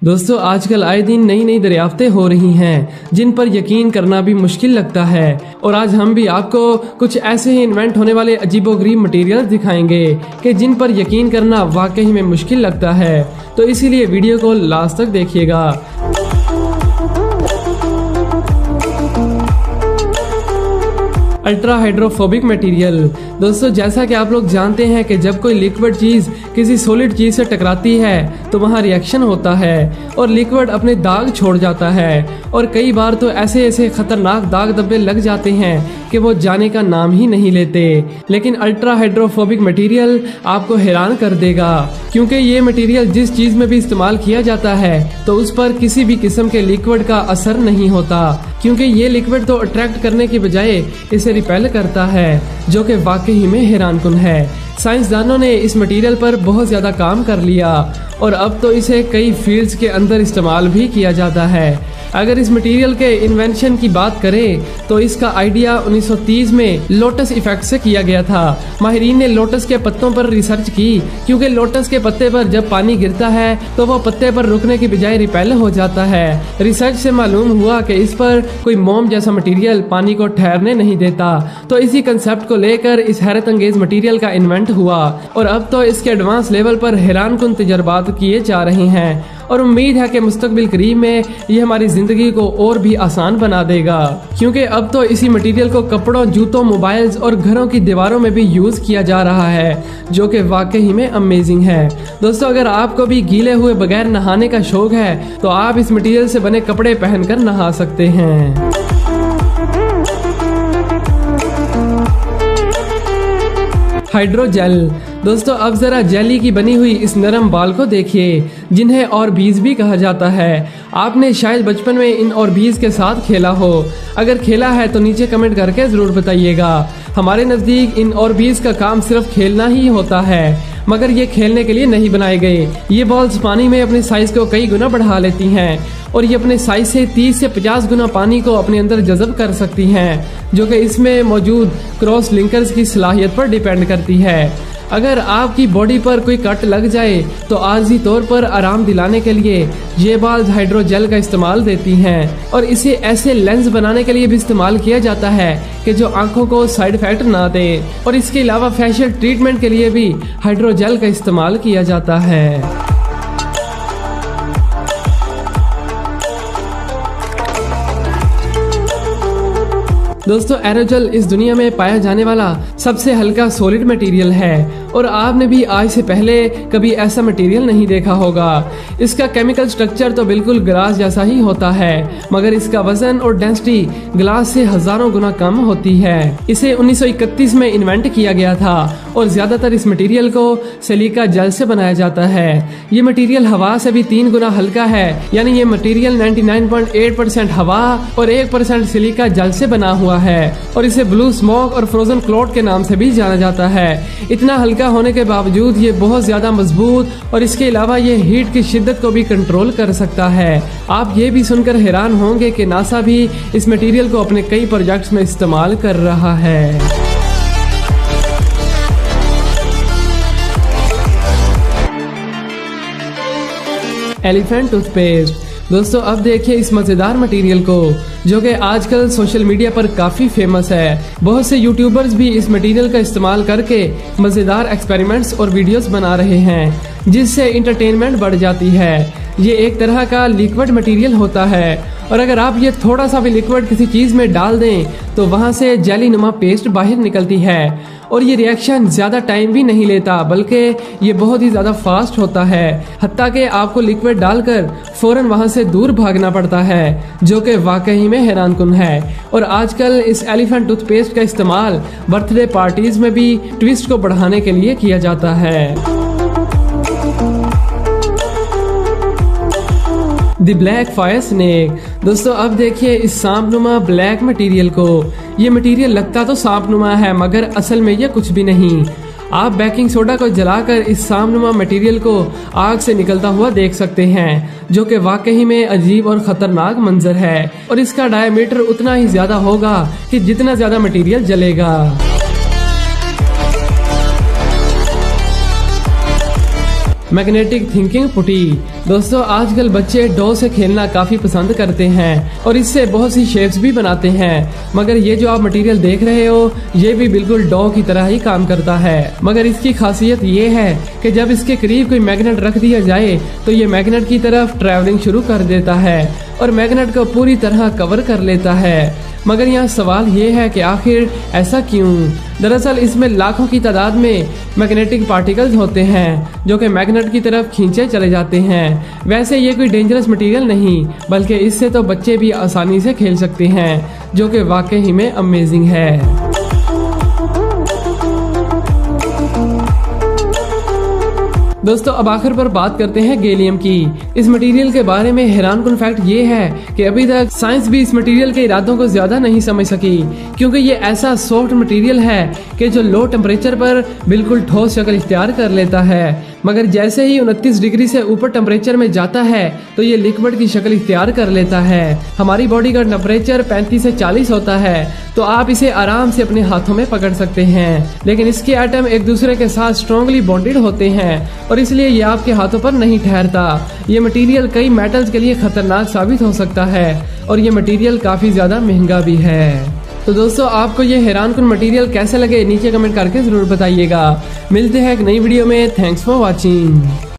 दोस्तों आजकल आए दिन नई नई दरियाफ्तें हो रही हैं जिन पर यकीन करना भी मुश्किल लगता है। और आज हम भी आपको कुछ ऐसे ही इन्वेंट होने वाले अजीबोगरीब मटेरियल दिखाएंगे कि जिन पर यकीन करना वाकई में मुश्किल लगता है। तो इसीलिए वीडियो को लास्ट तक देखिएगा। Ultra hydrophobic material. दोस्तों जैसा कि आप लोग जानते हैं कि जब कोई लिक्विड चीज़ किसी सॉलिड चीज़ से टकराती है तो वहाँ रिएक्शन होता है और लिक्विड अपने दाग छोड़ जाता है। और कई बार तो ऐसे ऐसे खतरनाक दाग धब्बे लग जाते हैं कि वो जाने का नाम ही नहीं लेते। लेकिन अल्ट्रा हाइड्रोफोबिक मटेरियल आपको हैरान कर देगा, क्योंकि ये मटेरियल जिस चीज़ में भी इस्तेमाल किया जाता है तो उस पर किसी भी किस्म के लिक्विड का असर नहीं होता, क्योंकि ये लिक्विड तो अट्रैक्ट करने की बजाय इसे रिपेल करता है, जो कि वाकई में हैरानकुन है। साइंसदानों ने इस मटेरियल पर बहुत ज़्यादा काम कर लिया और अब तो इसे कई फील्ड्स के अंदर इस्तेमाल भी किया जाता है। अगर इस मटेरियल के इन्वेंशन की बात करें तो इसका आइडिया 1930 में लोटस इफेक्ट से किया गया था। माहिरीन ने लोटस के पत्तों पर रिसर्च की, क्योंकि लोटस के पत्ते पर जब पानी गिरता है तो वो पत्ते पर रुकने की बजाय रिपेल हो जाता है। रिसर्च से मालूम हुआ कि इस पर कोई मोम जैसा मटेरियल पानी को ठहरने नहीं देता। तो इसी कंसेप्ट को लेकर इस हैरत अंगेज मटेरियल का इन्वेंट हुआ और अब तो इसके एडवांस लेवल पर हैरानकुन तजर्बात किए जा रहे हैं। और उम्मीद है कि मुस्तकबिल करीब में ये हमारी जिंदगी को और भी आसान बना देगा, क्योंकि अब तो इसी मटेरियल को कपड़ों, जूतों, मोबाइल्स और घरों की दीवारों में भी यूज किया जा रहा है, जो कि वाकई में अमेजिंग है। दोस्तों अगर आपको भी गीले हुए बगैर नहाने का शौक है तो आप इस मटेरियल से बने कपड़े पहनकर नहा सकते हैं। हाइड्रोजेल। दोस्तों अब जरा जेली की बनी हुई इस नरम बाल को देखिए, जिन्हें ऑर्बीज भी कहा जाता है। आपने शायद बचपन में इन ऑर्बीज के साथ खेला हो। अगर खेला है तो नीचे कमेंट करके जरूर बताइएगा। हमारे नजदीक इन ऑर्बीज का काम सिर्फ खेलना ही होता है, मगर ये खेलने के लिए नहीं बनाए गए। ये बॉल्स पानी में अपने साइज को कई गुना बढ़ा लेती हैं और ये अपने साइज से 30 से 50 गुना पानी को अपने अंदर जज़ब कर सकती हैं, जो कि इसमें मौजूद क्रॉस लिंकर्स की सलाहियत पर डिपेंड करती है। अगर आपकी बॉडी पर कोई कट लग जाए तो आर्जी तौर पर आराम दिलाने के लिए ये बाल्स हाइड्रोजेल का इस्तेमाल देती हैं और इसे ऐसे लेंस बनाने के लिए भी इस्तेमाल किया जाता है कि जो आंखों को साइड इफेक्ट ना दे। और इसके अलावा फेशियल ट्रीटमेंट के लिए भी हाइड्रोजेल का इस्तेमाल किया जाता है। दोस्तों एरोजेल इस दुनिया में पाया जाने वाला सबसे हल्का सॉलिड मटेरियल है और आपने भी आज से पहले कभी ऐसा मटेरियल नहीं देखा होगा। इसका केमिकल स्ट्रक्चर तो बिल्कुल ग्लास जैसा ही होता है, मगर इसका वजन और डेंसिटी ग्लास से हजारों गुना कम होती है। इसे 1931 में इन्वेंट किया गया था और ज्यादातर इस मटेरियल को सिलिका जेल से बनाया जाता है। ये मटेरियल हवा से भी 3 गुना हल्का है, यानी ये मटेरियल 99.8% हवा और 1% सिलिका जेल से बना हुआ है और इसे ब्लू स्मोक और फ्रोजन क्लाउड के नाम से भी जाना जाता है। इतना हल्का होने के बावजूद ये बहुत ज्यादा मजबूत और इसके अलावा ये हीट की शिद्दत को भी कंट्रोल कर सकता है। आप ये भी सुनकर हैरान होंगे कि नासा भी इस मटेरियल को अपने कई प्रोजेक्ट्स में इस्तेमाल कर रहा है। Elephant toothpaste. दोस्तों अब देखिए इस मजेदार मटेरियल को, जो कि आजकल सोशल मीडिया पर काफी फेमस है। बहुत से यूट्यूबर्स भी इस मटेरियल का इस्तेमाल करके मजेदार एक्सपेरिमेंट्स और वीडियोस बना रहे हैं, जिससे इंटरटेनमेंट बढ़ जाती है। ये एक तरह का लिक्विड मटेरियल होता है और अगर आप ये थोड़ा सा भी लिक्विड किसी चीज में डाल दें तो वहां से जेली नुमा पेस्ट बाहर निकलती है और ये रिएक्शन ज्यादा टाइम भी नहीं लेता, बल्कि ये बहुत ही ज्यादा फास्ट होता है। हत्ता कि आपको लिक्विड डालकर फौरन वहां से दूर भागना पड़ता है, जो कि वाकई में हैरानकुन है। और आजकल इस एलिफेंट टूथपेस्ट का इस्तेमाल बर्थडे पार्टीज में भी ट्विस्ट को बढ़ाने के लिए किया जाता है। The black fire snake. दोस्तों अब देखिए इस सांपनुमा ब्लैक मटेरियल को। ये मटेरियल लगता तो सांपनुमा है, मगर असल में ये कुछ भी नहीं। आप बेकिंग सोडा को जलाकर इस सांपनुमा मटेरियल को आग से निकलता हुआ देख सकते हैं, जो कि वाकई में अजीब और खतरनाक मंजर है। और इसका डायमीटर उतना ही ज्यादा होगा कि जितना ज्यादा मटेरियल जलेगा। मैग्नेटिक थिंकिंग पुटी। दोस्तों आजकल बच्चे डॉ से खेलना काफी पसंद करते हैं और इससे बहुत सी शेप्स भी बनाते हैं, मगर ये जो आप मटेरियल देख रहे हो ये भी बिल्कुल डॉ की तरह ही काम करता है। मगर इसकी खासियत ये है कि जब इसके करीब कोई मैग्नेट रख दिया जाए तो ये मैग्नेट की तरफ ट्रैवलिंग शुरू कर देता है और मैग्नेट को पूरी तरह कवर कर लेता है। मगर यहाँ सवाल ये है कि आखिर ऐसा क्यों? दरअसल इसमें लाखों की तादाद में मैग्नेटिक पार्टिकल्स होते हैं जो कि मैग्नेट की तरफ खींचे चले जाते हैं। वैसे ये कोई डेंजरस मटेरियल नहीं, बल्कि इससे तो बच्चे भी आसानी से खेल सकते हैं, जो कि वाकई में अमेजिंग है। दोस्तों अब आखिर पर बात करते हैं गैलियम की। इस मटेरियल के बारे में हैरानकुन फैक्ट ये है कि अभी तक साइंस भी इस मटेरियल के इरादों को ज्यादा नहीं समझ सकी, क्योंकि ये ऐसा सॉफ्ट मटेरियल है कि जो लो टेम्परेचर पर बिल्कुल ठोस शक्ल इख्तियार कर लेता है, मगर जैसे ही 29 डिग्री से ऊपर टेम्परेचर में जाता है तो ये लिक्विड की शक्ल इख्तियार कर लेता है। हमारी बॉडी का टेम्परेचर 35 से 40 होता है, तो आप इसे आराम से अपने हाथों में पकड़ सकते हैं, लेकिन इसके एटम एक दूसरे के साथ स्ट्रॉन्गली बॉन्डेड होते हैं और इसलिए ये आपके हाथों पर नहीं ठहरता। ये मटेरियल कई मेटल्स के लिए खतरनाक साबित हो सकता है और ये मटेरियल काफी ज्यादा महंगा भी है। तो दोस्तों आपको ये हैरानकुन मटेरियल कैसे लगे नीचे कमेंट करके जरूर बताइएगा। मिलते हैं एक नई वीडियो में। Thanks for watching.